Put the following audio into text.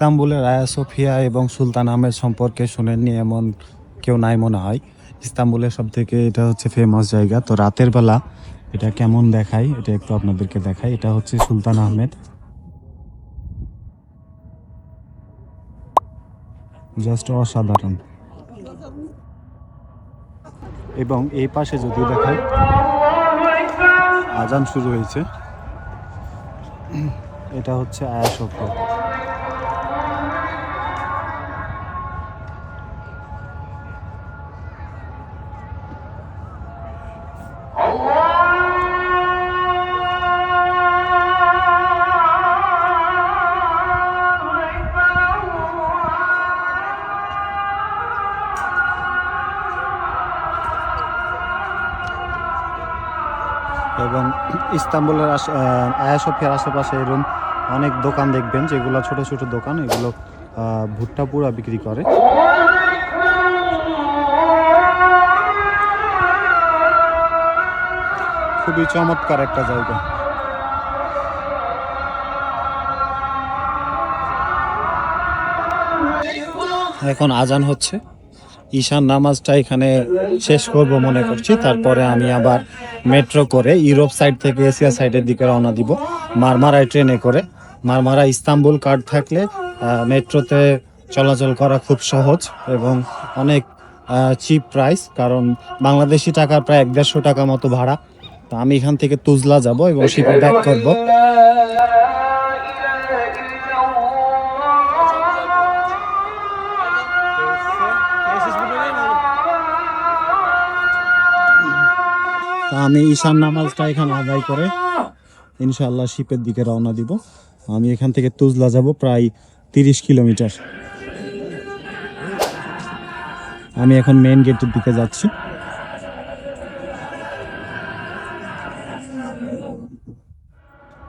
ইস্তাম্বুলের আয়া সোফিয়া এবং সুলতান আহমেদ সম্পর্কে শুনেননি এমন কেউ নাই মনে হয়। ইস্তাম্বুলের সব থেকে এটা হচ্ছে ফেমাস জায়গা। তো রাতের বেলা এটা কেমন দেখায় এটা একটু আপনাদেরকে দেখাই। এটা হচ্ছে সুলতান আহমেদ, জাস্ট অসাধারণ। এবং এই পাশে যদি দেখাই, আজান শুরু হয়েছে। এটা হচ্ছে আয়া সোফিয়া। এবং ইস্তাম্বুলের আয়া সোফিয়ার আশেপাশে এরকম অনেক দোকান দেখবেন, যেগুলো ছোট ছোট দোকান, এগুলো ভুট্টা পুরা বিক্রি করে। খুবই চমৎকার একটা জায়গা। এখন আজান হচ্ছে, ঈশান নামাজটা এখানে শেষ করব মনে করছি। তারপরে আমি আবার মেট্রো করে ইউরোপ সাইড থেকে এশিয়া সাইডের দিকে রওনা দিব মারমারায় ট্রেনে করে। মারমারা ইস্তাম্বুল কার্ড থাকলে মেট্রোতে চলাচল করা খুব সহজ এবং অনেক চিপ প্রাইস, কারণ বাংলাদেশি টাকার প্রায় 150 টাকা মতো ভাড়া। তো আমি এখান থেকে তুজলা যাব এবং শিপে ব্যাক করব। আমি ঈশান নামাজটা এখানে আদায় করে ইনশাআল্লাহ শিপের দিকে রওনা দিব। আমি এখান থেকে তুজলা যাব প্রায় 30 কিলোমিটার। আমি এখন মেইন গেটের দিকে যাচ্ছি।